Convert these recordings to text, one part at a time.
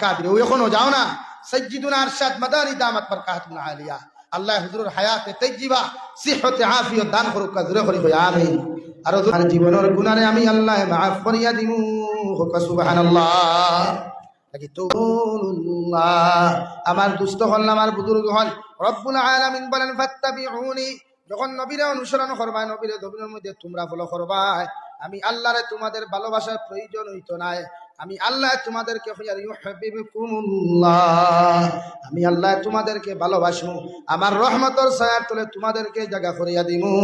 কাদির ও এখনো যাও না সাইয়্যিদুনা আরশাদ মাদানী দামাত বারকাতুন আলিয়া আল্লাহ হুজুরের হায়াতে তাইয়্যিবা সিহতে আফিয়ত দান করুক জোরে করি আমিন। আর তোমার জীবনের গুনাহে আমি আল্লাহ মাফ করিয়া দিমু হুক সুবহানাল্লাহ। লাগি তুল্লাহ আমার দুস্থ হল আমার বুজুর্গ হল রব্বুল আলামিন বলেন ফাত্তাবিউনি, যখন নবীরে অনুসরণ করবা, নবীরে দবিনের মধ্যে তোমরা ফলো করবা, আমি আল্লাহরে তোমাদের ভালোবাসার প্রয়োজন হইতো না। আমি আল্লাহ তোমাদেরকে আমি আল্লাহ তোমাদেরকে ভালোবাসবো, আমার রহমতের ছায়ার তলে তোমাদেরকে জায়গা করিয়া দিমু।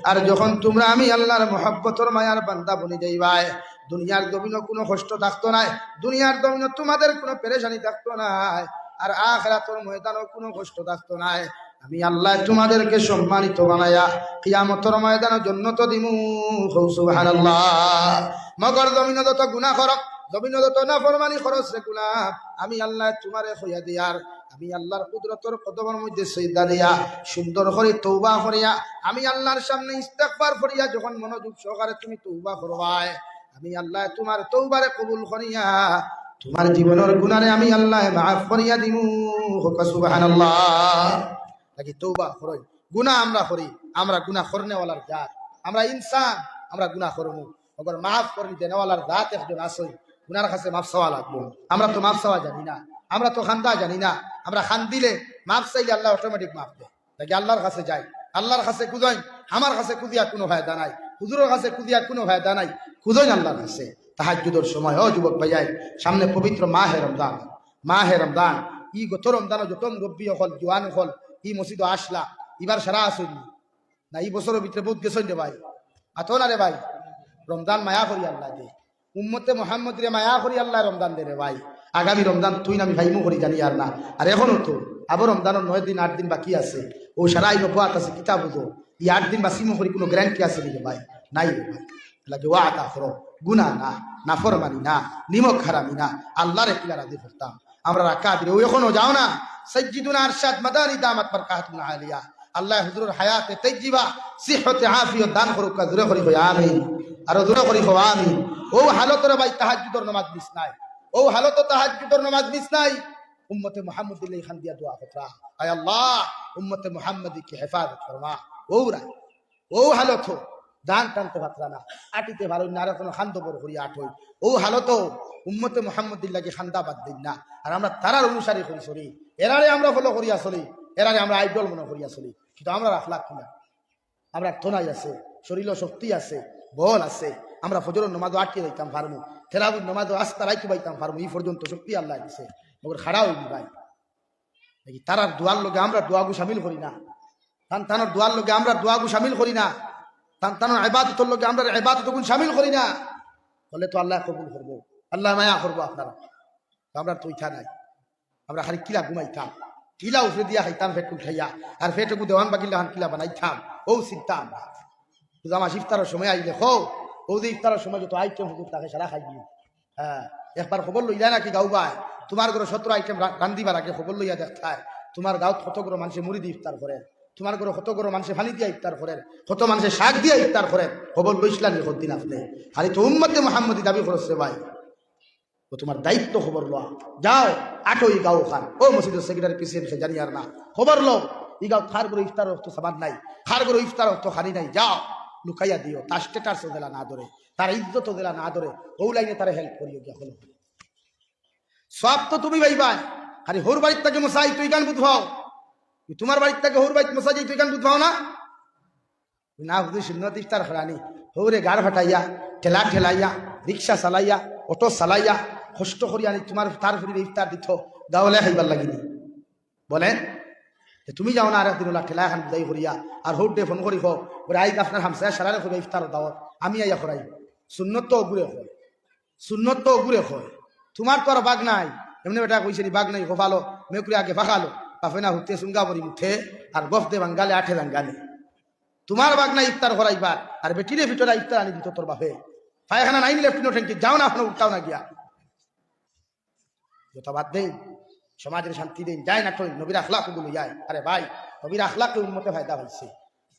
আর যখন তোমরা আমি আল্লাহর মহব্বতের মায়ার বান্দা বনি যাইবাই, দুনিয়ার জমিনে কোনো কষ্ট থাকতো না, দুনিয়ার জমিনে তোমাদের কোনো পেরেশানি থাকতো না, আর আখিরাতের ময়দানেও কোনো কষ্ট থাকতো না। আমি আল্লাহ তোমাদেরকে সম্মানিত বানায়া কিয়ামতের ময়দানে জান্নাত দিমু সুবহানাল্লাহ। মগর জমিনে যত গুনাহ করক, জমিনে যত নাফরমানি খরচ রে গুনাহ, আমি আল্লাহ তোমারে হইয়া দিয়ার আমি আল্লাহর কুদরতের কদমের মধ্যে সিজদা দিয়া সুন্দর করে তওবা করিয়া আমি আল্লাহর সামনে ইস্তেগফার করিয়া যখন মনোযোগ সহকারে তুমি তওবা করবাই, আমি আল্লাহ তোমার তওবারে কবুল করিয়া তোমার জীবনের গুনাহে আমি আল্লাহ মাফ করিয়া দিমু সুবহানাল্লাহ। লাগি তওবা করই, গুনাহ আমরা করি, আমরা গুনাহ করনেওয়ালার জাত, আমরা ইনসান, আমরা গুনাহ করবো, মগর মাফ করে দেনেওয়ালার জাত একজন আসই, গুনার কাছে মাফ চাওয়া লাগবো। আমরা তো মাফ চাওয়া জানি না, আমরা তো খান্দা জানি না, আমরা খান দিলে মাফ চাইলে আল্লাহ অটোমেটিক মাফ দেয়। নাকি আল্লাহর কাছে যাই, আল্লাহর কাছে খুঁজই, আমার কাছে খুঁজিয়া কোনো ফায়দা নাই, হুজুরের কাছে খুঁজিয়া কোনো ফায়দা নাই, খুঁজই আল্লাহর কাছে। তাহাজ্জুদের সময় ও যুবক ভাইয়াই, সামনে পবিত্র মাহে রমজান, মাহে রমজান, ই গত রমজান যত মুরব্বী হল জোয়ান হল ই মসজিদ আসলা, এবার সারা আসুন না, এই বছরের ভিতরে বহুত গেছেন রে ভাই, আতো না রে ভাই, রমজান মায়া করি আল্লাহ দে, উম্মতে মোহাম্মদ রে মায়া করি আল্লাহ রমজান দে রে ভাই। আগামী রমজান তুই আমি ভাইমু করি জানি আর না, আর এখনো তো আবার রমজানের 9 দিন 8 দিন বাকি আছে, ও সারা আইন পাত আছে কিতাব বুঝো, এই 8 দিন বা সিমু করি কোনো গ্যারান্টি আছে রে ভাই, নাই রে ভাই। লাগে ওয়াদা করো, গুনা না, নাফরমানি না, নিমক হারামি না, আল্লাহর কিলা রাজি করতাম আমরা কাদির ও এখনো যাও না সাইয়্যিদুনা আরশাদ মাদানী দামাত বারকাতুন আলিয়া আল্লাহ হুজুরের হায়াতে তাইয়্যিবা সিহতে আফিয়ত দান করুক জোরে করি আমিন। আর জোরে করি আমিন। ও হালতরে ভাই তাহাজ্জুদের নামাজ মিস নাই, ও হালত তাহাজ্জুদের নামাজ মিস নাই, উম্মতে মুহাম্মদিল্লাহ খান দিয়া দোয়া করতা, আয় আল্লাহ উম্মতে মুহাম্মদি কি হেফাজত ফরমা। ও হালত দান টানতে পারতা না, আটিতে ভালো না, আর কোনো খান্দ বড় করিয়া আঠই, ও হালত উম্মতে মুহাম্মদিল্লাহকে খান্দা বাদ দিন না। আর আমরা তারার অনুসারী করি চলি, এরারে আমরা ফলো করিয়া চলি, এরারে আমরা আইডল মনে করিয়া চলি, কিন্তু আমরা আখলাক কিনা, আমরা থনাই আছে, শরীর শক্তি আছে, বল আছে, আমরা ফজরের নামাজও আটকে যাইতাম পারমু, তেরাবির নামাজও আস্তা রাইতে পাইতাম পারমু, এই পর্যন্ত শক্তি আল্লাহ দিছে, মগর খাড়া হইনি ভাই। নাকি তারার দোয়ার লোকে আমরা দোয়াগু সামিল করি না, তানোর দোয়ার লোকে আমরা দোয়াগু সামিল করি না, তানোর ইবাদতের লোকে আমরা ইবাদতগুন সামিল করি না, বলে তো আল্লাহ কবুল করবো, আল্লাহ মায়া করবো আপনারা। আমরা তো ইচ্ছা নাই, আমরা খালি কিলা ঘুমাইতাম, কিলা উফরে দিয়া খাইতাম পেট উঠাইয়া, আর পেটকু দেওয়ান বাকিল্লা হান কিলা বানাইতাম, ও চিন্তা আমরা আমার ইফতারের সময় আইলে হো ও যে ইফতারের সময় যত আইটেম হুজুর তাকে সারা খাই দিই। হ্যাঁ, একবার খবর লইয়া নাকি গাও ভাই, তোমার ঘরে 17 আইটেম রান্ধিবার আগে খবর লইয়া দেখায়, তোমার গাঁত কত গরো মানুষে মুড়ি দিয়ে ইফতার করেন, তোমার ঘরে কত গরো মানুষে পানি দিয়ে ইফতার করেন, কত মানুষে শাক দিয়ে ইফতার করেন, খবর লইছিলেন দিন আপনি, খালি তো উম্মতে মুহাম্মদি দাবি করছে ভাই, ও তোমার দায়িত্ব খবর লো, যাও আটোই গাও খান, ও মসজিদের সেক্রেটারি প্রেসিডেন্ট জানি আর না, খবর লো ই গাও খার করে ইফতার অর্থ সাবান নাই, খার করে ইফতার অর্থ খানি নাই, যাও লুকাইয়া দিও, তার স্টেটাসও দিলা না ধরে, তার ইজ্জতও দিলা না ধরে, ও লাইনে তারা হেল্প করিও গিয়া হলো সব তো তুমি ভাইবা, খালি হোর বাড়ির থেকে মশাই তুই গান বুঝাও, তোমার বাড়ির থেকে হোর বাড়ির মশাই তুই গান বুঝাও না, না বুঝি সুন্নত ইফতার খরানি হৌরে গাড় ফাটাইয়া ঠেলা ঠেলাইয়া রিক্সা চালাইয়া অটো চালাইয়া কষ্ট করিয়া আনি তোমার তার ফিরে ইফতার দিত গাওয়ালে খাইবার লাগিনি, বলেন তুমি যাও না আর একদিন ওলা ঠেলা এখন বুঝাই করিয়া আর হোর ডে ফোন করি হোক ওরা আইক আপনার হামসায় সারারে করবে ইফতার দাওয়াত, আমি আইয়া করাই, সুন্নত তো অগুরে হয়, সুন্নত তো অগুরে হয়, তোমার তো আর বাঘ নাই, এমনি বেটা কইছে বাঘ নাই গোফালো মেকুরি আগে ফাঁকালো বাফে না হুতে সুঙ্গা পরি মুঠে আর গফ দে বাঙ্গালে আঠে বাঙ্গালে, তোমার বাঘ নাই ইফতার করাইবার, আর বেটিরে ভিতরে ইফতার আনি দিত তোর বাপে, পায়খানা নাই লেফটিনো ট্যাঙ্কি যাও না এখন উঠতাও না গিয়া, যত বাদ দেই সমাজের শান্তি দিন যায় না, ঠই নবীর আখলাক গুলো যায়, আরে ভাই নবীর আখলাকে উন্মতে ফায়দা হয়েছে,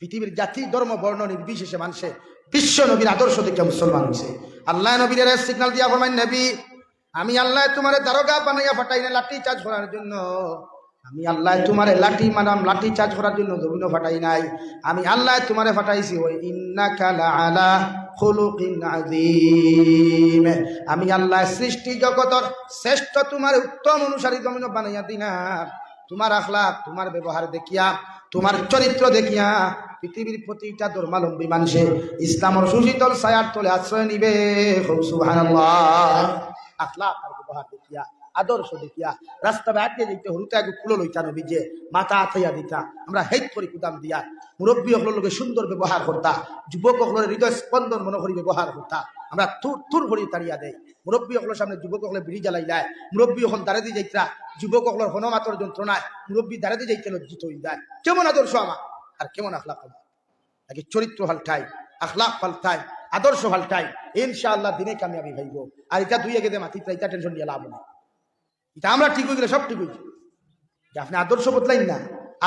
পৃথিবীর জাতি ধর্ম বর্ণ নির্বিশেষে মানুষে বিশ্ব নবীর আদর্শ দেখে মুসলমান হয়েছে, আল্লাহ নবীর সিগন্যাল দিয়া ফরমাইন নবী আমি আল্লাহ তোমার দারোগা বানাইয়া ফাটাই না লাঠি চার্জ করার জন্য। আমি আল্লাহ তোমারে লাঠি চার্জ করার জন্য জমিনও ফাটাই নাই। আমি আল্লাহ তোমারে ফাটাইছি ওই ইন্নাকা লাআলা খুলুকিন আযীম। আমি আল্লাহ সৃষ্টি জগতের শ্রেষ্ঠ তোমার উত্তম অনুসারী জমিন বানাইয়া দিলাম। তোমার আখলাক, তোমার ব্যবহার দেখিয়া, তোমার চরিত্র দেখিয়া পৃথিবীর প্রতিটা ধর্মাবলম্বী মানুষে ইসলামের সুশীতল ছায়ার তলে আশ্রয় নিবে। সুবহানাল্লাহ। আখলাক আর ব্যবহার দেখিয়া, আদর্শ দেখিয়া রাস্তা বেড়ে যেতে হরুতে আগে ফুলো লইতা নবীজে মাথা আথাইয়া দিতা। আমরা হেট করি কুদাম দিয়া মুরব্বী হকলের লোকে সুন্দর ব্যবহার করতা, যুবক হকলের হৃদয় স্পন্দন মনে করি ব্যবহার করতা। আমরা তুর ভরি তাড়িয়া দেয় মুরব্বী হকলের সামনে যুবক হকলে বিড়ি জ্বালাই যায়। মুরব্বী হকল দাঁড়ে দিয়ে যাইতা, যুবক হকলের হনমাতর যন্ত্রণায় মুরব্বী দাঁড়ে দিয়ে যাইতে লজ্জিত হয়ে যায়। কেমন আদর্শ আমার আর কেমন আখলাক আমার, নাকি চরিত্র পাল্টাই, আখলাক পাল্টাই, আদর্শ পাল্টাই, ইনশাআল্লাহ দিনে কামিয়াবি ভাইব। আর এটা দুই এগে মাতিটা এটা টেনশন নিয়ে লাভ নেই। এটা আমরা ঠিক হয়ে গেলে সব ঠিক হয়েছে। আপনি আদর্শ বদলাইন না,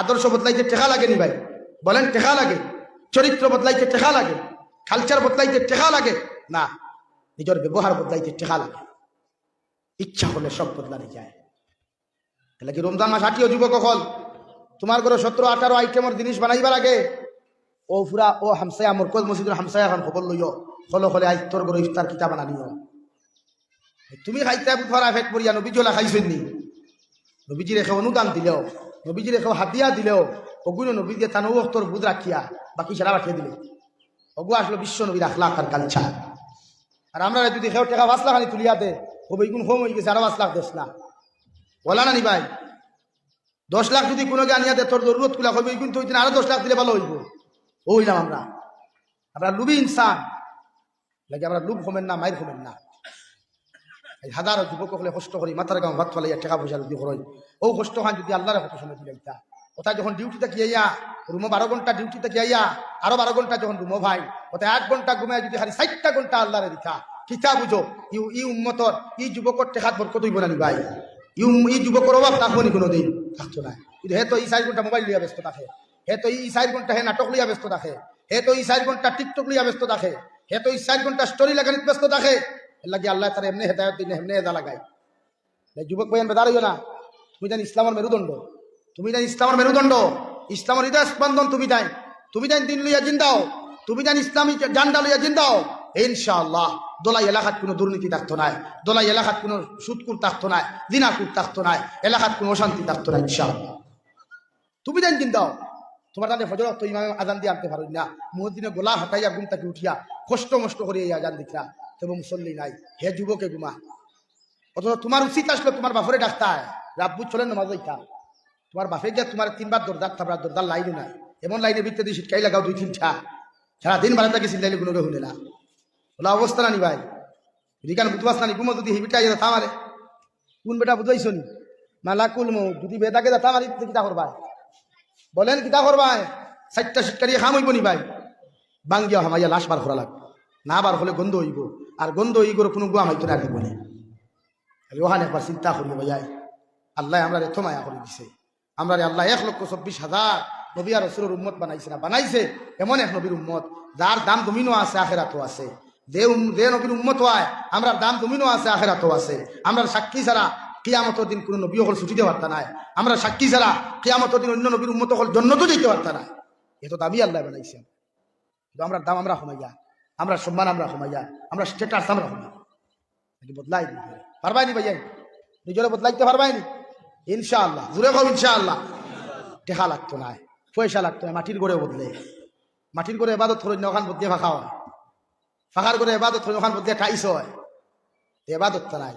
আদর্শ বদলাইতে টেকা লাগে নি ভাই, বলেন টেকা লাগে? চরিত্র বদলাইতে টেকা লাগে, কালচার বদলাইতে টেকা লাগে না, নিজের ব্যবহার বদলাইতে টেকা লাগে। ইচ্ছা হলে সব বদলানো যায়। তাহলে কি রমজান মাস আটিও যুবক হল তোমার ঘরে 17-18 আইটেমের জিনিস বানাইবার আগে ও ফুরা ও হামসায়া মরকজ মসজিদের হামসায়া এখন খবর লইও, হলো হলে আজ তোর ঘরে ইফতার কিতা বানানিও। তুমি খাইতে বুধবার ফেট পড়িয়া নবীজলা খাইছেন নি? নবীজি রেখে অনুদান দিলেও, নবীজি রেখে হাতিয়া দিলেও অগুলো নবী দিয়ে তানু তোর বুধ রাখিয়া বাকি সারা রাখিয়ে দিলে অগু আসলো বিশ্ব নবীর আখলাক আর কালচার। আর আমরা যদি খেয়েও টাকা 5 লাখ আনি তুলিয়া দে ও বেগুন হোম হয়ে গেছে, আরো 5 লাখ 10 লাখ বলা না নি ভাই? 10 লাখ যদি কোনো আনিয়া দে তোর জরুরত কুলা হইব, কিন্তু ওই দিন আরো 10 লাখ দিলে ভালো হইব। ও হইলাম আমরা লুবি ইনসান লাগে, আমরা লুব হমেন না, মায়ের হমেন না। হাজারো যুবক হলে কষ্ট করি মাথার গাঁও ভাত ফলাইয়া টাকা পয়সা যদি করই, ও কষ্ট হয় যদি আল্লাহর কত সময় দিলে ইটা ওটা যখন ডিউটিতে কি আইয়া রুমো 12 ঘন্টা ডিউটিতে কি আইয়া আরো 12 ঘন্টা যখন রুমো ভাই ওটা 1 ঘন্টা ঘুমায় যদি খালি 60টা ঘন্টা আল্লাহরে দিতা কিতা বুঝো। ই উম্মতর ই যুবকর টেকাত বরকত হইব না নি ভাই? ই যুবকর অভাব থাকবো নি কোনোদিন? থাকতো না। কিন্তু হে তো এই 4 ঘন্টা মোবাইল লিয়া ব্যস্ত থাকে, হে তো এই 4 ঘন্টা হে নাটক লিয়া ব্যস্ত থাকে, হে তো এই 4 ঘন্টা টিকটক লিয়া ব্যস্ত থাকে, হে তো এই 4 ঘন্টা স্টোরি লাগানিত ব্যস্ত থাকে। লাগে আল্লাহ তারা এমনি হেদায়ত দিন এমনি হেদা লাগায়। যুবক ভাই বেদার হইও না, তুমি জানি ইসলামের মেরুদণ্ড, তুমি জানি ইসলামের মেরুদণ্ড, ইসলামের হৃদয় স্পন্দন তুমি জানি, তুমি জানি দিন লইয়া জিন্দাও, তুমি জানি ইসলামী জান্ডা লইয়া জিন্দাও। ইনশাআল্লাহ দোলাই এলাকাত কোনো দুর্নীতি থাকতো নাই, দোলাই এলাকাত কোনো সুদকুর থাকতো নাই, দিনাকুর থাকতো নাই, এলাকাত কোনো অশান্তি থাকতো না ইনশাআল্লাহ। তুমি জানি জিন্দাও। তোমার তাদের ফজর তো ইমামে আজান দিয়ে আনতে পারো না, মুহদ্দিনে গোলা হাঁটাইয়া ঘুম থেকে উঠিয়া কষ্ট মষ্ট করে এই আজান দিখা এবং মুসল্লি নাই, হে যুবকে ঘুমা। অথচ তোমার উচিত আসলে তোমার বাপরে ডাক্তার রাব্বু চলেন নামাজ হইতা, তোমার বাপে গিয়া তোমার 3বার দরদার থাকবার দরদার লাইনও নাই, এমন লাইনের ভিতরে দিয়ে শিটকাই লাগাও 2-3টা, সারাদিন বাড়াতে গেছি লাইনে কোনো শুনে না। ওলা অবস্থা নানি ভাই, রিকান বুধবাস নানি ঘুমো যদি হিবিটা ইয়ে থামারে কোন বেটা বুঝাইছ নি মালাকুল মৌ যদি বেটাকে দা থামারি কিতা করবা? বলেন কিতা করবা? 4টা শিটকারি খাম হইব নি ভাই? বাঙ্গিয়া হামাইয়া লাশ বার করা লাগবে, না বার হলে গন্ধ হইব, আর গন্ধ হইগর কোনো গুয়া হয়তো না দিব না। ওখানে একবার চিন্তা করি ভাইয়াই, আল্লাহ আমরা এত মায়া করে দিছে, আমরা আল্লাহ 1,24,000 নবী আর রাসূলের উম্মত বানাইছে না, বানাইছে এমন এক নবীর উম্মত যার দাম জমিনও আছে আখেরাতও আছে। যে নবীর উম্মত হয় আমরা দাম জমিনও আছে আখেরাতও আছে। আমরা সাক্ষী ছাড়া কিয়ামতের দিন কোনো নবী হল ছুটিতে পারতা নাই, আমরা সাক্ষী ছাড়া কিয়ামতের দিন অন্য নবীর উম্মত হল জান্নাতও যেতে পারতা না। এত দামি আল্লাহ বানাইছে। কিন্তু আমরা দাম আমরা কমাইয়া, আমরা সম্মান আমরা কমাইয়া, আমরা স্ট্যাটাস আমরা কমাইয়া বদলাই পারবাই নি ভাইয়া? নিজরে বদলাইতে পারবাই নি? ইনশাআল্লাহ জুড়ে কম ইনশাআল্লাহ। টেকা লাগতো না, পয়সা লাগতো না, মাটির গড়ে বদলে, মাটির গড়ে এবাদত করে ওখান বদলে ফাঁকা হয়, ফাঁকার করে এবাদত করে ওখান বদলে খাইছ হয়, এবাদত তো নাই।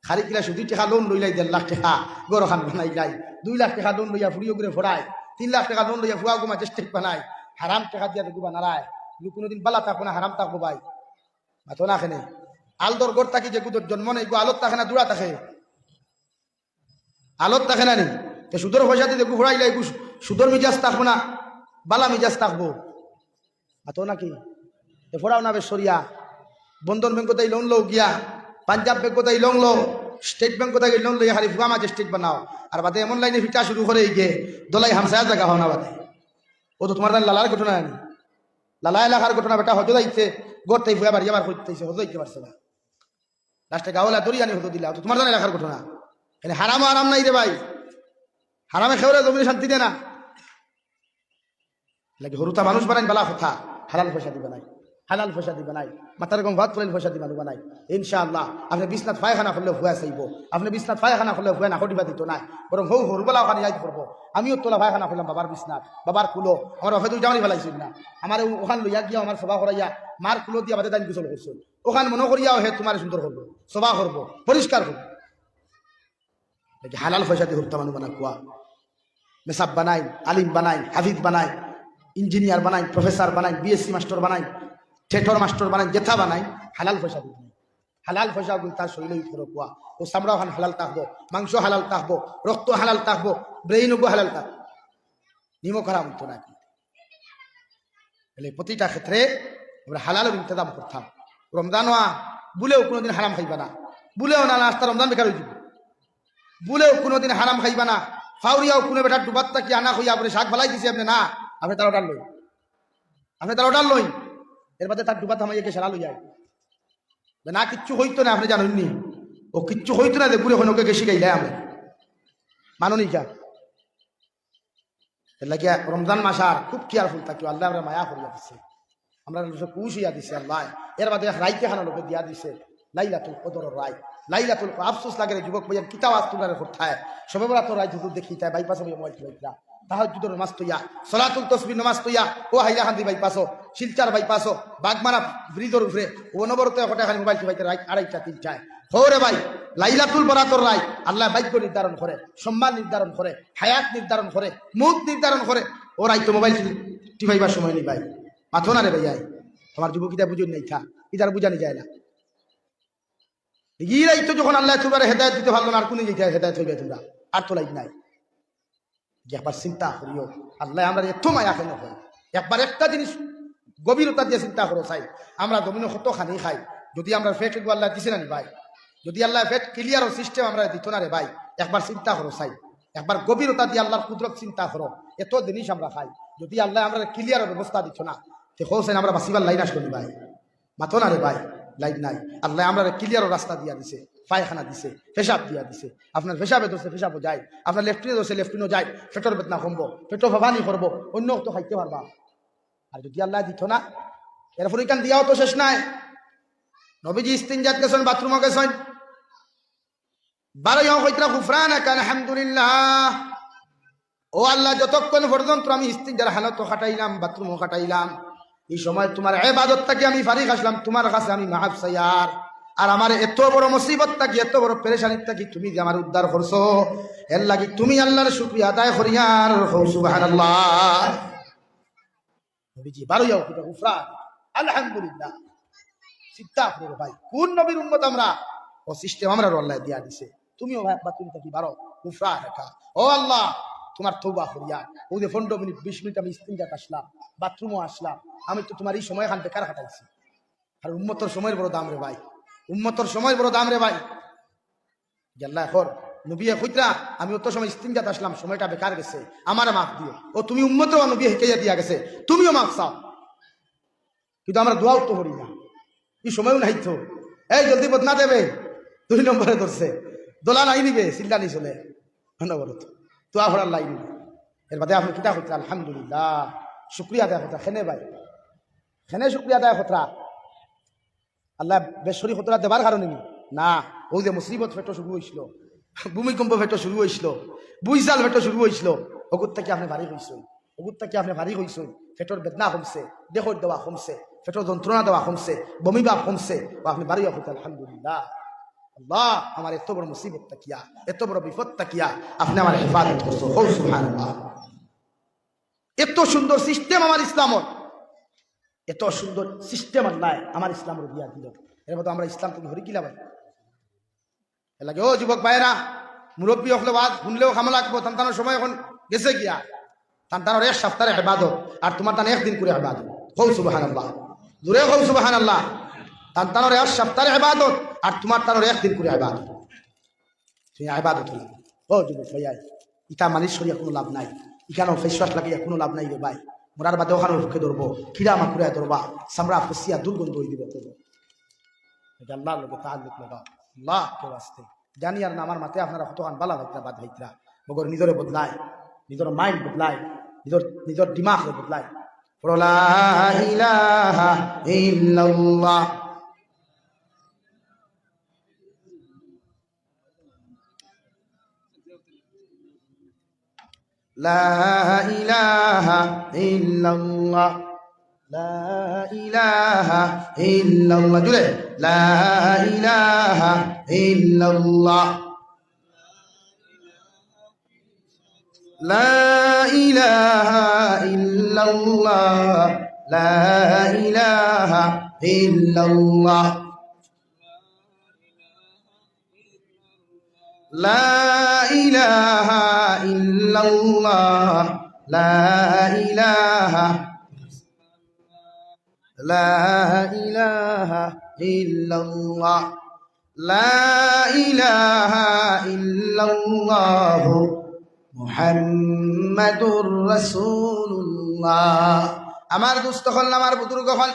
খারি কিলা 2 টাকা লোন লইলাই 1.5 লাখ টাকা গড় খান বানাই লাই, 2 লাখ টাকা লোন লইয়া ফুড়িও করে ফোড়ায়, 3 লাখ টাকা লোন লইয়া ফুয়া গুমা চেষ্টা বানায়, হারাম টাকা দিয়া গুবা নারায়। কোনোদিন বালা থাকবো না, হারাম থাকবো ভাই মাতো না খেনে। আলদর গড় থাকি যে গুদর জন্ম নেই গো আলত থাকে না দূরা থাকে, আলত থাকে না নি সুদর পয়সা দিয়ে ঘুরাইলে সুদর মিজাজ থাকবো না, বালা মিজাজ থাকবো মাতো নাকি? ফোড়াও না বেশ সরিয়া বন্ধন ব্যাংক তাই লোন লো গিয়া, পাঞ্জাব ব্যাংক তাই লোন লো, স্টেট ব্যাংক তাই লোন লইয়া খালি ফুয়া মাঝে স্টেট বানাও, আর বাদে এমন লাইনে ফিটা শুরু করে গিয়ে দোলাই হামসায়া জায়গা হওয়া না বাদে। ও তো তোমার লালার ঘটনা আনি, লালা এলাকার ঘটনা বেটা হজো যাইছে গড় তাই ফুয়া বাড়ি আবার করতেছে, হজো যাইতে পারছে না। লাস্টে গাওয়ালা দরিয়ানি হতো দিলা, তো তোমার জানা রাখার ঘটনা। এখানে হারামও আরাম নাই রে ভাই, হারামে খেওরে জমিনে শান্তি দে না লাগে। হরুতা মানুষ বানাই বালা কথা, হালাল পয়সা দিবে নাই, হালাল পয়সা দিবে নাই, মাথার কম ভাত ফুলেন পয়সা দিবা নিবা নাই। ইনশাআল্লাহ আপনি বিছনাথ পায়খানা করলে ভুয়া চাইব, আপনি বিছনাথ পায়খানা করলে ভুয়া না কটিবা দিত নাই, বরং হৌ হরুবেলা ওখানে যাইতে পারবো। আমিও তোলা পায়খানা করলাম বাবার বিছনাথ, বাবার কুলো, আমার অফে দুই জামানি ফেলাইছিল না, আমার ওখান লইয়া গিয়া আমার সভা করাইয়া মার কুলো দিয়ে আমাদের দান গোসল করছো, ওখান মনে করিয়াও হে তোমার সুন্দর করবো, সভা করবো, পরিষ্কার করবো। হালাল পয়সা দিয়ে হরুতা মানুষ বানা কুয়া মেসাব বানাই, আলিম বানাই, হাফিজ বানাই, ইঞ্জিনিয়ার বানাই, প্রফেসর বানাই, বিএসসি মাস্টার বানাই, থিয়েটার মাস্টার বানাই, জেঠা বানাই, হালাল পয়সা দিব। হালাল পয়সা কিন্তু তার শরীরেই ফেরো কোয়া, ও চামড়াও হালাল থাকবো, মাংস হালাল থাকবো, রক্ত হালাল থাকবো, ব্রেইনও হালাল থাকবো, নিমক হারাম তো না। প্রতিটা ক্ষেত্রে আমরা হালালের ইন্তজাম করতাম। রমজানও বুলেও কোনোদিন হারাম খাইবা না, বুলেও না নাস্তা রমজান বেকার হয়ে যাব, বুলেও কোনোদিন হারাম খাইবা না। ফাউরিয়াও কোনো বেটার ডুবাত্তা কি আনা হইয়া আপনি শাক ভালাই দিছি আপনি না, আপনি তার অর্ডার লই, আপনি তার অর্ডার লই, এর বাদে তার ডুবাত আমাকে সারা লই যায় না, কিচ্ছু হইতো না। আপনি জানেননি ও কিচ্ছু হইতো না, দেখুন এখন ওকে গেছি গাইলে আমি মাননি কা। এর লাগিয়া রমজান মাস আর খুব কেয়ারফুল থাকি, আল্লাহ আমরা মায়া করিয়া দিচ্ছে, আমরা কুশিয়া দিছে আল্লাহ। এর বাদে রাইতে খানা লোকে দিয়া দিছে লাইলাতুল কদরের রায়, লাইলাতুল আফসোস লাগে যুবক ভাইয়া কিতাব আস্তুলারে কোথায় সবে বলা তো রায় হুজুর দেখি তাই বাইপাস হবে মোবাইল লইরা তাহাজ্জুদের নামাজ তৈয়া, সলাতুল তাসবিহ নামাজ তৈয়া, ও হাইলাকান্দি বাইপাসও, শিলচার বাইপাসও, বাগমারা ব্রিজের উপরে ও নবরতে একটা খালি মোবাইল টিপাইতে আড়াইটা তিনটায় হরে ভাই। লাইলাতুল বরাতর রায় আল্লাহ ভাগ্য নির্ধারণ করে, সম্মান নির্ধারণ করে, হায়াত নির্ধারণ করে, মুখ নির্ধারণ করে। ও রাই তো মোবাইল টিপাইবার সময় নেই ভাই, মাথো না রে ভাই, তোমার যুবকিটা বুঝুন নাই খা, ইদার বুঝানি যায় না। ইরাই তো যখন আল্লাহ তোমার হেদায়ত দিতে পারলো না, আর কোন হেদায়ত হইবে তোমরা, আর তো লাইট নাই। যে একবার চিন্তা করিও আল্লাহ আমরা এত মায়া কেন হয়, একবার একটা জিনিস গভীরতা দিয়ে চিন্তা করো চাই, আমরা জমিনে কত খানি খাই, যদি আমরা ফেট আল্লাহ দিছে না ভাই, যদি আল্লাহ ফেট ক্লিয়ার সিস্টেম আমরা দিত না রে ভাই, একবার চিন্তা করো চাই, একবার গভীরতা দিয়ে আল্লাহর কুদরত চিন্তা করো, এত জিনিস আমরা খাই, যদি আল্লাহ আমরা ক্লিয়ার ব্যবস্থা দিত না, তো হোসেন আমরা বাসিবার লাইন আসলো ভাই, মাথো না রে ভাই, লাইট নাই। আল্লাহ আমরা ক্লিয়ার রাস্তা দিয়া দিছে, পায়খানা দিছে, পেশাব দিয়া দিছে, আপনার পেশাবে ধরছে পেশাবও যায়, আপনার লেফটিনে ধরছে লেফটিনও যায়, পেটর বেদনা কমবো, পেটো ভাবানি করবো, অন্য তো খাইতে পারবা। আর যদি আল্লাহ দিত না, এরপরে কান দিয়াও তো শেষ নাই। নবীজি ইস্তিনজাত গেছেন, বাথরুমও গেছেন, বারো কইতরা গুফরানাকা আলহামদুলিল্লাহ, ও আল্লাহ যতক্ষণ পর্যন্ত আমি ইস্তিনজার হালত খাটাইলাম, বাথরুমও খাটাইলাম, এই সময় তোমার ইবাদত থেকে আমি ফারিক আসলাম, তোমার কাছে আমি মাফ চাইয়ার। আর আমার এত বড় মুসিবত থাকি, এত বড় পেরেশানি থাকি, তুমি যে আমার উদ্ধার করছো, এর লাগি তুমি আল্লাহর শুকরিয়া আদায় করিয়ার সুবহানাল্লাহ। নবীজি বারোয়া গুফরান আলহামদুলিল্লাহ। চিন্তা করো ভাই, কোন নবীর উম্মত আমরা, ও সিস্টেম আমরা আল্লাহ দিয়া দিছে। তুমিও ভাই বাথরুম থেকে বারো গুফরান রাখা, ও আল্লাহ তোমার তওবা করিয়া, ও যে 15 মিনিট 20 মিনিট আমি ইস্তিনজাত আসলাম, বাথরুমও আসলাম, আমি তো তোমার এই সময় এখান বেকার কাটাইছি। আর উম্মতর সময়ের বড় দাম রে ভাই, উম্মতর সময়ের বড় দাম রে ভাই। আল্লাহ এখন নবী কইতরা আমি অত সময় ইস্তিনজাত আসলাম, সময়টা বেকার গেছে, আমার মাফ দিও। ও তুমি উম্মতও নবী হেকাইয়া দিয়া গেছে, তুমিও মাফ চাও, কিন্তু আমরা দোয়াও তো করি না, এই সময়ও নাই তো। এই জলদি বদনা দেবে, 2 নম্বরে ধরছে, দোলা নাই নিবে, চিল্লানি চলে অনবরত, দোয়া ভরার লাইন। এর বাদে আপনি কিতা করতে আলহামদুলিল্লাহ শুক্রিয়া আদায় কথা, খেনে ভাই খেনে শুক্রিয়া আদায় কথা। আল্লাহ বেশরি খতরা দেবার কারণে না, ওই যে মুসিবত ফেটো শুরু হয়েছিল, ভূমিকম্প ফেটো শুরু হয়েছিল, বুইজাল ফেটো শুরু হয়েছিল, অগুর থেকে আপনি ভারী হয়েছেন, অগুর থেকে আপনি ভারী হয়েছেন, ফেটোর বেদনা কমছে, দেহর দেওয়া কমছে, ফেটোর যন্ত্রণা দেওয়া কমছে, বমি ভাব কমছে, ও আপনি ভারী হতে আলহামদুলিল্লাহ। আল্লাহ আমার এত বড় মুসিবত তাকিয়া, এত বড় বিপদ তাকিয়া আপনি আমার হেফাজত করছো, সুবহানাল্লাহ। এত সুন্দর সিস্টেম আমার ইসলামত, এত সুন্দর সিস্টেম আল্লাহ আমার ইসলামের দিয়া দিল। এর মতো আমরা ইসলাম থেকে হরি কিলা ভাই লাগে। ও যুবক ভাইরা, মুরব্বী হলে বাদ শুনলেও খামা লাগবো, তান্তানোর সময় এখন গেছে গিয়া, তান্তানোর 1 সপ্তাহে ইবাদত, আর তোমার তান 1 দিন করে ইবাদত, সুবহানাল্লাহ, জোরে সুবহানাল্লাহ। তান্তানোর 1 সপ্তাহে ইবাদত, আর তোমার তানোর 1 দিন করে ইবাদত, সেই ইবাদত হল। ও যুবক ভাইয়া, ইটা মালিশ করিয়া কোনো লাভ নাই, ইখানেও ফেস ওয়াশ লাগিয়া কোনো লাভ নাই রে ভাই। মোরার বাদে ওখানে ঢুকে ধরবো, খিরা মাকুড়ায় ধরবা, সামরা ফুসিয়া দুর্গন্ধ হয়ে দিব। এটা আল্লাহর লোকে তাআল্লুক লাগাও, আল্লাহ কেউ আসতে জানি আর না আমার মাতে আপনারা কতক্ষণ বালা ভাইতরা বাদ ভাইতরা মগর নিজরে বদলায়, নিজের মাইন্ড বদলায়, নিজের নিজের দিমাগ বদলায়। লা ইলাহা ইল্লাল্লাহ। লা ইলাহা ইল্লাল্লাহ, লা ইলাহা ইল্লাল্লাহ, জুড়ে লা ইলাহা ইল্লাল্লাহ, লা ইলাহা ইল্লাল্লাহ, লা ইলাহা ইল্লাল্লাহ, লা ইলাহা ইল্লাল্লাহ, লা ইলাহা, লা ইলাহা ইল্লাল্লাহ, লা ইলাহা ইল্লাল্লাহ মুহাম্মাদুর রাসূলুল্লাহ। আমার দুস্থ হল, আমার বুজুর্গ হল,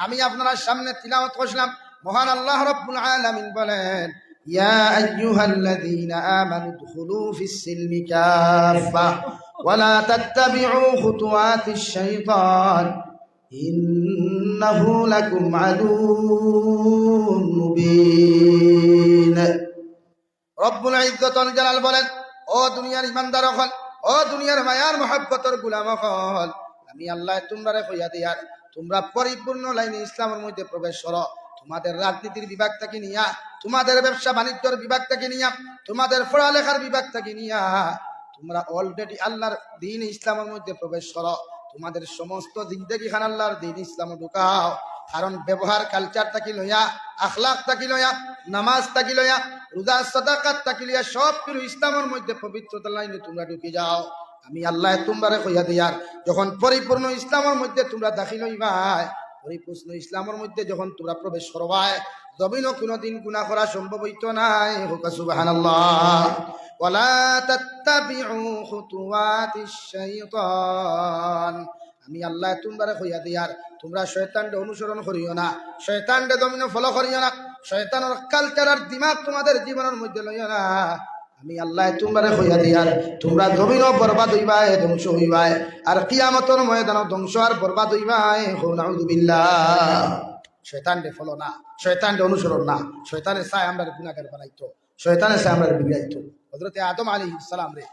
আমি আপনার সামনে তিলাওয়াত করলাম। মহান আল্লাহ রাব্বুল আলামিন বলেন, ইয়া আইয়ুহাল্লাযীনা আমানু দুখুলু ফিস-সিলমি কাফা ওয়া লা তাত্তাবি'উ খুতুওয়াতিশ শাইতান ইন্নাহু লাকুম আদুউম মুবিন। রব্বুল ইজ্জত ওয়াল জালাল বলেন, ও দুনিয়ার ইমানদার হল, ও দুনিয়ার মায়ার মহব্বতের গোলাম হল, আমি আল্লাহ তোমরা কইয়া দিয়ার তোমরা পরিপূর্ণ লাইনে ইসলামের মধ্যে প্রবেশ করো। তোমাদের রাজনীতির বিভাগ থেকে নিয়া, তোমাদের ব্যবসা বাণিজ্যের বিভাগ থেকে নিয়া, তোমাদের পড়ালেখার বিভাগ থেকে নিয়া তোমরা অলরেডি আল্লাহর দ্বীন ইসলামের মধ্যে প্রবেশ করো। তোমাদের সমস্ত জিন্দেগি খান আল্লাহর দ্বীন ইসলামে ঢুকাও। কারণ ব্যবহার কালচার থাকি লইয়া, আখলাক থাকি লইয়া, নামাজ থাকি লইয়া, রোজা সাদাকাত থাকি লইয়া সব কিছু ইসলামের মধ্যে পবিত্রতার লাইনে তোমরা ঢুকে যাও। আমি আল্লাহ তোমরা কইয়া দিয়ার যখন পরিপূর্ণ ইসলামের মধ্যে তোমরা দাখিল হইবাই, পরিপূর্ণ ইসলামের মধ্যে যখন তোমরা প্রবেশ করবাই, জমিনও কোনোদিন গুনাহ করা সম্ভব হইতো নাই। হোক সুবহানাল্লাহ। ওয়ালা তাত্তাবিউ খুতুওয়াতিশ শাইতান। আমি আল্লাহ তোমরা কইয়া দিয়ার তোমরা শয়তানকে অনুসরণ করিও না, শয়তানকে জমিনও ফলো করিও না, শয়তানের কালচার আর দিমাগ তোমাদের জীবনের মধ্যে লইও না। আমি আল্লাহ তোমরা কইয়া দিয়ার তোমরা জমিনও বরবাদ হইবাই, ধ্বংস হইবাই, আর কিয়ামতের ময়দানও ধ্বংস আর বরবাদ হইবাই। নাউযুবিল্লাহ। শয়তানকে ফলো না, শয়তানকে অনুসরণ না, শয়তানের ছায় আমরা গুনাহগার বানাইতো, শয়তানের ছায় আমরা বিগড়াইতো। হযরত আদম আলাইহিস সালাম রে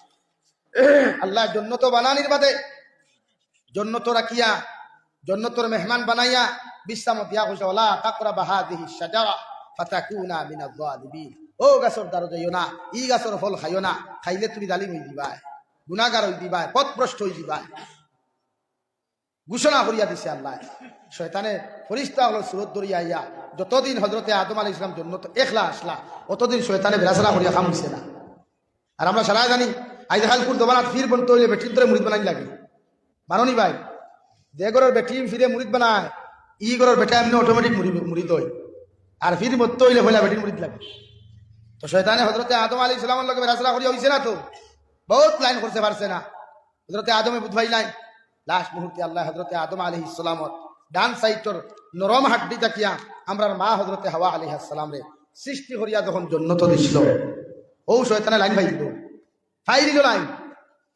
আল্লাহ জান্নাত বানানির বাদে জান্নাত রাখিয়া, জান্নাতের মেহমান বানাইয়া বিশ্রাম দিয়া কইছে, ওয়ালা তাকরাবা হাযিহিশ শাজারা ফাতাকুনা মিনাজ জালিমিন। ও গাছর দ্বারা যাইও না, ই গাছর ফল খাইও না, খাইলে তুমি জালিম হই দিবা, গুনাহগার হই দিবা, পথভ্রষ্ট হই দিবা। ঘোষণা করিয়া দিছে আল্লাহ। শয়তানে ফেরেশতা হলো সুরত ধরিয়া আইয়া যতদিন হযরতে আদম আলাইহিস সালাম জান্নাত একলা আসলা, অতদিন শয়তানে বেরাসরা করিয়া খামছে না। আর আমরা সারা জানি আই দেখালপুর দোবানাত ফির বনতে হইলে বেটির ধরে মুরিদ বানাই লাগে। মাননি ভাই, দেগরের বেটি ফিরে মুরিদ বানায়, ই গরের বেটা এমনি অটোমেটিক মুরিদ হয়। আর ফির মরতে হইলে ভোলা বেটির মুরিদ লাগে। তো শয়তানে হযরতে আদম আলাইহিস সালামের লগে বেরাসরা করিয়া হইছে না, তো বহুত লাইন করতে পারছে না। হযরতে আদমে বুধবাই লাইন লাস্ট মুহূর্তে আল্লাহ হযরতে আদম আলাইহিস সালামর ডান সাইডর নরম হাড্ডি তাকিয়া আমরার মা হযরতে হাওয়া আলাইহিস সালাম রে সৃষ্টি করিয়া যখন জান্নাত দিছিল, ও শয়তানে লাইন ফাই দিল লাইন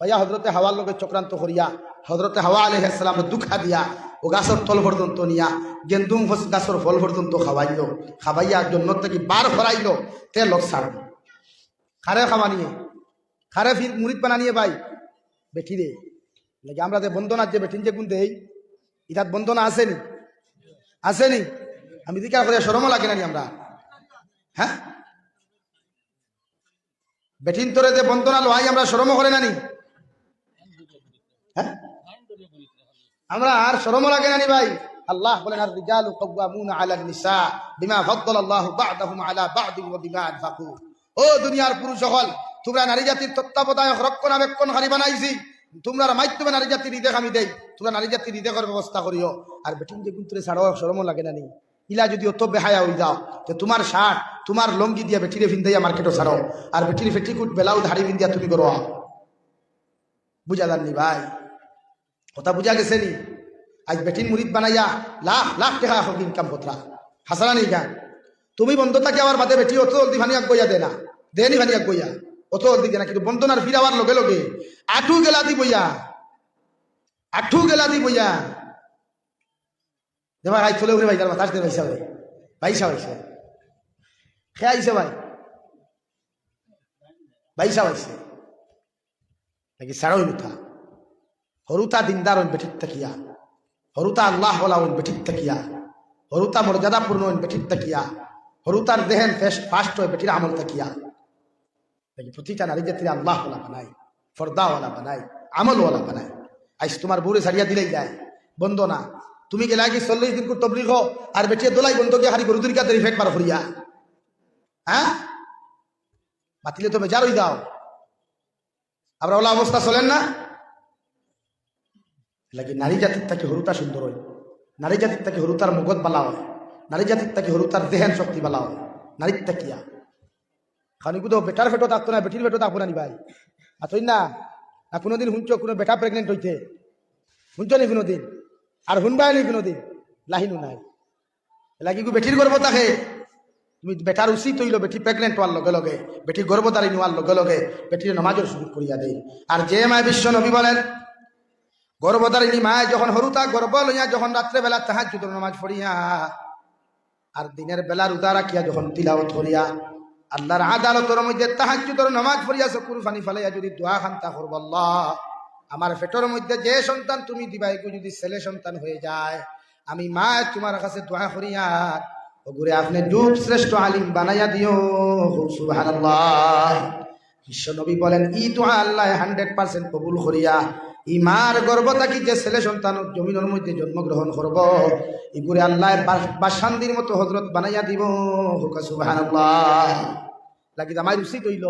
ভাইয়া হযরতে হাওয়ার লগে চক্রান্ত করিয়া হযরতে হাওয়া আলাইহিস সালাম দুঃখা দিয়া ও গাছর তল পর্যন্ত নিয়া গেন্দুম গাছর ফল পর্যন্ত খাওয়াইল, খাওয়াইয়া জান্নাত থেকে বার ফরাইল, তে লোক ছাড় খারে খাওয়া নিয়ে খারে ফির মুরিদ বানানিয়ে ভাই বেঠি রে লাগে। আমরা যে বন্ধনা যে বেঠিন যে গুণ দেই, ইটাত বন্ধনা আসেনি, আসেনি? আমি দিকা করে শরমও লাগে না আমরা, হ্যাঁ? বেঠিন তোরে যে বন্ধনা লোহাই আমরা শরমও করে নানি, হ্যাঁ? আমরা আর শরমও লাগে নানি ভাই। আল্লাহ বলেন, আর রিজালু কাওয়ামুনা আলান নিসা বিমা ফাদ্দালাল্লাহু বা'দাহুম আলা বা'দিন ওয়া বিমা আনফাকু। ও দুনিয়ার পুরুষ সকল, তোমরা নারী জাতির তত্ত্বাবধায়ক রক্ষণাবেক্ষণকারী বানাইছি, তোমরা মাধ্যমে নারী জাতির ঈদে আমি দেই, তোমরা নারী জাতির ঈদের ব্যবস্থা করিও। আর বেটিন যে গুন্তরে ছাড়াও শরমও লাগে না নি। ইলা যদি অত বেহায়া হয়ে যাও, তো তোমার শার্ট তোমার লঙ্গি দিয়া বেটিরে ফিন্দাইয়া মার্কেটও ছাড়ো, আর বেটির ফেটিকুট বেলাও ধাড়ি ফিন্দিয়া তুমি করো। বুঝা যাননি ভাই? কথা বুঝা গেছে নি? আজ বেটিন মুরিদ বানাইয়া লাখ লাখ টাকা হোক ইনকাম কতরা হাসানা নেই গান। তুমি বন্ধ থাকে আবার বাদে বেটি অত জলদি ভানিয়াক বইয়া দে না, দেনি ভানিয়াক বইয়া অত জলদি দে না, কিন্তু বন্ধনার ফিরাবার লগে লগে আঠু গেলা দি বইয়া, আঠু গেলা দি বইয়া দেবা আই চলে উঠে ভাইজার বাতাস দে ভাইসা ভাই ভাইসা ভাইসা খে আইসে ভাই ভাইসা ভাইসে নাকি সারা হইল থা হরুতা দিনদার হইন বেঠিক তাকিয়া, হরুতা আল্লাহ বলা হইন বেঠিক তাকিয়া, হরুতা মর্যাদাপূর্ণ হইন বেঠিক তাকিয়া, হরুতার দেহেন ফাস্ট হয় বেটির আমল তাকিয়া। নাকি প্রতিটা নারী জাতির আল্লাহ ওলা বানাই, ফর্দাওয়ালা বানাই, আমলওয়ালা বানাই। আইস তোমার বউরে সারিয়া দিলেই যায় বন্ধ না, তুমি গেলা কি 40 দিন তবলিগ হো আর বেটিয়ে দোলাই বন্ধ গিয়ে হারি গরুদুর কাতে রিফেক্ট পার করিয়া, হ্যাঁ বাতিলে তো বেজার হই দাও। আমরা ওলা অবস্থা চলেন না লাগে। নারী জাতির তাকে হরুতা সুন্দর হয়, নারী জাতির তাকে হরুতার মগজ বালা হয়, নারী জাতির তাকে হরুতার দেহেন শক্তি বালা হয়। নারীর তাকিয়া খানিকু তো বেটার ফেটো থাকতো না, বেটির ফেটো থাকবো না নি ভাই, আতই না না কোনোদিন শুনছ কোনো বেটা প্রেগনেন্ট হইতে, শুনছ নি কোনোদিন? আর শুনবাই নি কোনোদিন? লাহিনু নাই লাগি বেটির গর্ব থাকে, তুমি বেটার উচিত হইল বেটি প্রেগনেন্ট হওয়ার লগে লগে, বেটি গর্ভধারী নেওয়ার লগে লগে বেটির নমাজের সুযোগ করিয়া দেয়। আর যে মায় বিশ্ব নবী বলেন গর্ভধারিণী মায় যখন হরুতা গর্ভ লইয়া যখন রাত্রে বেলা তাহাজ্জুদের নামাজ পড়িয়া আর দিনের বেলা রোজা রাখিয়া যখন তিলাওয়াত করিয়া আল্লাহর আদালতের মধ্যে তাহাজ্জুদের নামাজ পড়িয়া চকুর পানি ফেলাইয়া যদি দোয়া খান্তা করব, আল্লাহ আমার পেটের মধ্যে যে সন্তান তুমি দিবা এগু যদি ছেলে সন্তান হয়ে যায়, আমি মা তোমার কাছে দোয়া করিয়া ওগুরে আপনি যুগ শ্রেষ্ঠ আলিম বানাইয়া দিও, সুবহানাল্লাহ। বিশ্ব নবী বলেন ই দোয়া আল্লাহ 100% কবুল করিয়া ইমার গর্ব থাকি যে ছেলে সন্তান জমিনের মধ্যে জন্মগ্রহণ করব, এগুলো আল্লাহ বাসান্দির মতো হজরত বানাইয়া দিব, সুবহানাল্লাহ। লাগি আমার উচিত হইল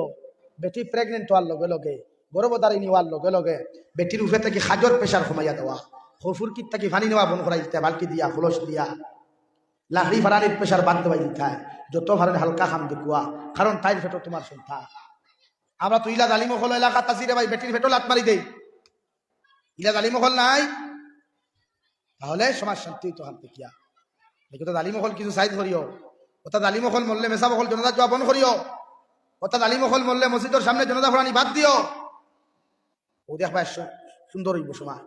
বেটি প্রেগনেন্ট হওয়ার লগে লগে গর্ভধারিণী হওয়ার লগে লগে বেটির উফে থেকে হাজর প্রেশার কমাইয়া দেওয়া, হফুর কিত থাকি পানি নেওয়া বন করাই দিতে, বালতি দিয়া কলস দিয়া লাহড়ি ফারানির প্রেশার বাদ দেওয়াই দিতে, যত ভারেন হালকা খাম দেখুয়া, কারণ তাই ফেটো তোমার সন্তান। আমরা তো ইলা জালিমহল এলাকা তাসিরে ভাই বেটির ফেটো লাত মারি দেই, ইলা জালিমহল নাই, তাহলে সমাজ শান্তি তো হান দেখিয়া দেখো তো জালিমহল কিছু সাইজ করিও, ওটা জালিমহল মরলে মেসাবহল জনতা জোয়া বন করিও, ওটা জালিমহল মরলে মসজিদের সামনে জনতা ফোরানি বাদ দিও। ও দেখ ভাই সুন্দর হইব সময়,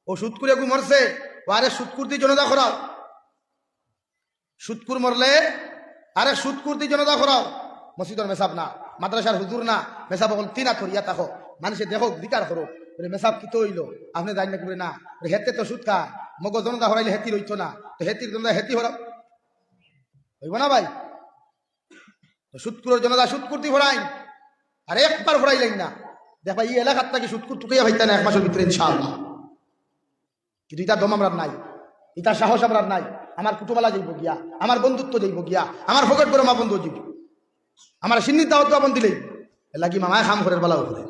ও সুদকুর একু মরছে, ও আরে সুদকুর দিয়ে জনতা করাও, সুদকুর মরলে আরে সুদকুর দিয়ে জনতা করাও, মসজিদের মেসাব না, মাদ্রাসার হুজুর না, মেসাবহল তিনা করিয়া থাকো, মানুষে দেখো বিচার করো মেসাব কি তো হইল, আপনি জানি না করে না হেতে তো সুদ খায়, মগ জনতা হরাইলে হেতি রইতো না, তো হেতির জনতা হেতি হরাও হইব না ভাই। তো সুদকুরের জনতা সুদকুর দিয়ে ভরাই, আর একবার ভরাইলেন না দেখ ভাই এই এলাকার থেকে সুদকুর টুকিয়া হইতে না 1 মাসের ভিতরে ইনশাআল্লাহ। কিন্তু ইটার দম আমরা নাই, ইটার সাহস আমরা নাই, আমার কুটুমালা যাইব গিয়া, আমার বন্ধুত্ব যাইব গিয়া, আমার ফকট করে মা বন্ধু যাইব, আমার সিন্নি দাওয়াত আপন দিলেই লাগি মামায় খাম করে বলাও করে,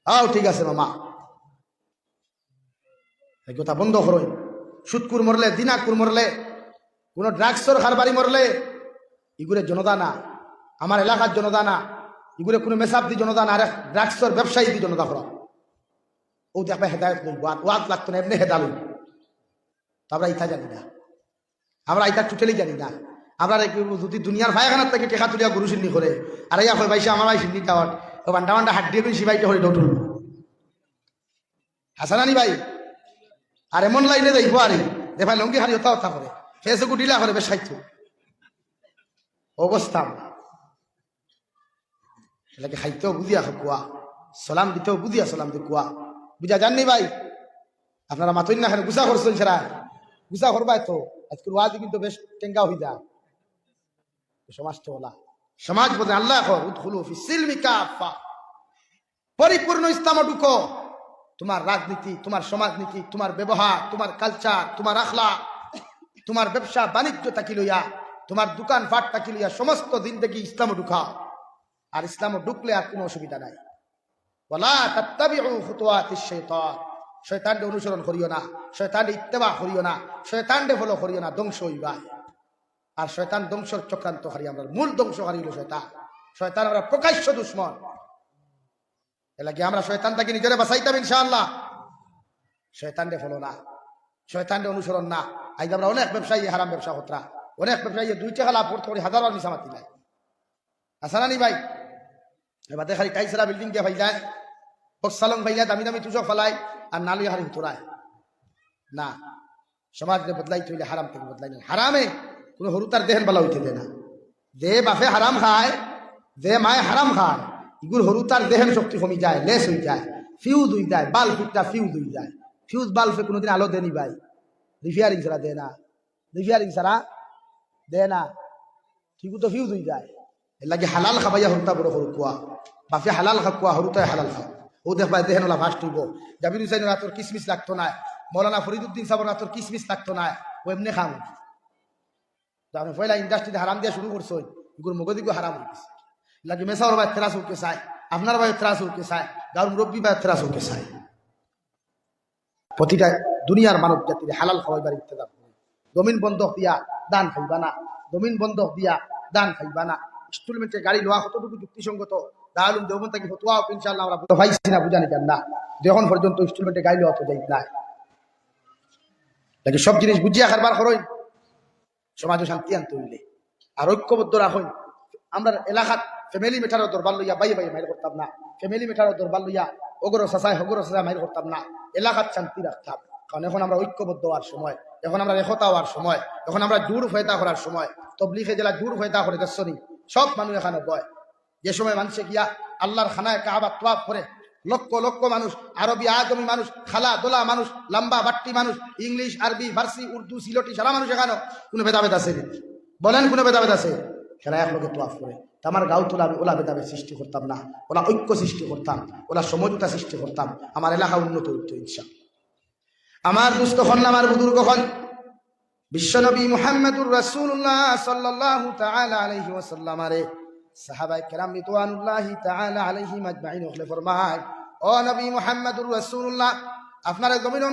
আও ঠিক আছে মামা কথা বন্ধ করো। সুদকুর মরলে, দিনাকুর মরলে, কোন ড্রাগসর খারবারি মরলে এগুলো জনতা না, আমার এলাকার জনতা না, এগুলো কোনো মেসাব দি জনতা না, আরে ড্রাগসর ব্যবসায়ী দি জনতা করা। ও দেখবে হেদায়ত লইব, ওয়াজ লাগতো না, এমনি হেদা লইব। তো আমরা ইটা জানি না, আমরা ইটা টোটালি জানি না। আমরা যদি দুনিয়ার ভাইখানার থেকে টেকা তুলিয়া গরু সিন্নি করে আর ইয়া হয় ভাইসা আমার ভাই সিন্নি টাওয়ার ও বান্ডা বান্ডা হাত দিয়ে সিবাইতে হয়ে ডটুল হাসানানি ভাই, আর এমন লাইনে যাইব আরে দে ভাই লঙ্গি হারি হতা হতা করে ফেসবুক ডিলা করে বেশ সাইতো অবস্থা এলাকে খাইতেও বুঝিয়া কুয়া, সালাম দিতেও বুঝিয়া সালাম দি কুয়া, বুঝা জাননি ভাই। আপনারা মাতই না খানে গুসা করছেন, সেরা গুসা করবাই তো আজকের ওয়াজ কিন্তু বেশ টেঙ্গা হয়ে যায়। সমাজ তো ওলা সমাজ বলতে আল্লাহ পরিপূর্ণ ইসলাম ঢুকো, তোমার রাজনীতি, তোমার সমাজনীতি, তোমার ব্যবহার, তোমার কালচার, তোমার আখলা, তোমার ব্যবসা বাণিজ্য তাকি লইয়া, তোমার দোকান ফাট তাকি লইয়া সমস্ত দিন থেকে ইসলাম ঢুকাও। আর ইসলাম ঢুকলে আর কোনো অসুবিধা নাই। ওয়ালা তাত্তাবিউ খুতুওয়াতিশ শাইতান, শয়তানকে অনুসরণ করিও না, শয়তানকে ইত্তেবা করিও না, শয়তানকে ফলো করিও না, ধ্বংস হইবা। আর শয়তান ধ্বংসর চক্রান্তকারী, আমরা মূল ধ্বংসকারী হলো শয়তান। শয়তান আমরা প্রকাশ্য দুশ্মন, এলাকি আমরা শয়তান থেকে নিজেরা বাঁচাইতাম ইনশাআল্লাহ। শয়তানকে ফলো না, শয়তানকে অনুসরণ না। আজ আমরা অনেক ব্যবসায়ী হারাম ব্যবসা হতরা, অনেক ব্যবসায়ী 2 টাকা লাভ করতে করে 1000 বার মিশা মাতি নাই আসানা নি ভাই এবারে খালি টাইসরা বিল্ডিং কে ভাই যায় সালং ভাইলা দামি দামি তুজক ফলাই আর নালি হারি তোরায় না সমাজকে বদলাই হইলে হারাম থেকে বদলাই না হারামে কোনো হরুতার দেহেন বলা হইতে দেয় না যে বাপে হারাম খায় যে মায়ে হারাম খায় এগুলো হরুতার দেহেন শক্তি কমি যায় লেস হয়ে যায় ফিউজ হয়ে যায় বাল্ব একটা ফিউজ হয়ে যায় ফিউজ বাল্বে কোনোদিন আলো দেনি ভাই রিফিয়ারিং ছাড়া দেয় না রিফিয়ারিং ছাড়া দেয় না ঠিক তো ফিউজ হয়ে যায় এর লাগে হালাল খাবাইয়া হরুতা বড় হরু কুয়া বাপে হালাল খা কুয়া হরুতায় হালাল খা ও দেখ ভাই দেহেন ওলা ফাস্ট হইব জাবির হুসাইন তোর কিসমিস লাগতো না মৌলানা ফরিদুদ্দিন সাহেব তোর কিসমিস লাগতো না ও এমনি খাম আপনি পয়লা ইন্ডাস্ট্রিতে হারাম দিয়ে শুরু করছো এগুলো মগদিকে হারাম হইতেছে লাগে মেসাওর ভাই ত্রাস হতে চায় আপনার ভাই ত্রাস হতে চায় গাঁর মুরব্বী ভাই ত্রাস হতে চায় প্রতিটা দুনিয়ার মানব জাতির হালাল খাওয়াইবার ইত্তেদা জমিন বন্ধক দিয়া দান খাইবা না জমিন বন্ধক দিয়া দান খাইবা না ইনস্টলমেন্টে গাড়ি লওয়া কতটুকু যুক্তিসঙ্গত দারুম দেওবন থেকে ফতোয়া ইনশাআল্লাহ আমরা পাইছি না বুঝানি কেন না যখন পর্যন্ত ইনস্টলমেন্টে গাড়ি লওয়া তো যাই না লাগে সব জিনিস বুঝিয়া কারবার করই সমাজে শান্তি আনতে হইলে আর ঐক্যবদ্ধ রাখুন আমরা এলাকাত ফ্যামিলি মেটারও দরবার লইয়া বাই বাই মাইর করতাম না ফ্যামিলি মেটারও দরবার লইয়া অগর সাসায় হগর সাসায় মাইর করতাম না এলাকাত শান্তি রাখতাম কারণ এখন আমরা ঐক্যবদ্ধ হওয়ার সময় এখন আমরা রেখতা হওয়ার সময় এখন আমরা জোর ফয়দা করার সময় তবলিগে জেলা জোর ফয়দা করে দর্শনী সব মানুষ এখানে বয় যে সময় মানুষে গিয়া আল্লাহর খানায় কাবা তোয়াফ করে লক্ষ লক্ষ মানুষ আরবি আজমি মানুষ খালা দোলা মানুষ লম্বা বাট্টি মানুষ ইংলিশ আরবি ফার্সি উর্দু সিলটি সারা মানুষ এখানে কোনো ভেদাভেদ আছে বলেন কোনো ভেদাভেদ আছে খেলা এক লোকে তোয়াফ করে আমার গাঁও তোলা আমি ওলা ভেদাভেদ সৃষ্টি করতাম না ওলা ঐক্য সৃষ্টি করতাম ওলা সমঝোতা সৃষ্টি করতাম আমার এলাকা উন্নত হইত ইনশা আমার দুস্থ হন আমার বুজুর্গ হন বিশ্বনবী মুহাম্মদুর রাসূলুল্লাহ সাল্লাল্লাহু তাআলা আলাইহি ওয়াসাল্লাম আরে সাহাবায়ে কেরাম রিদওয়ানুল্লাহি তাআলা আলাইহিম আজমাইন ওগলে ফরমায় ও নবী মুহাম্মদুর রাসূলুল্লাহ আপনার জমিন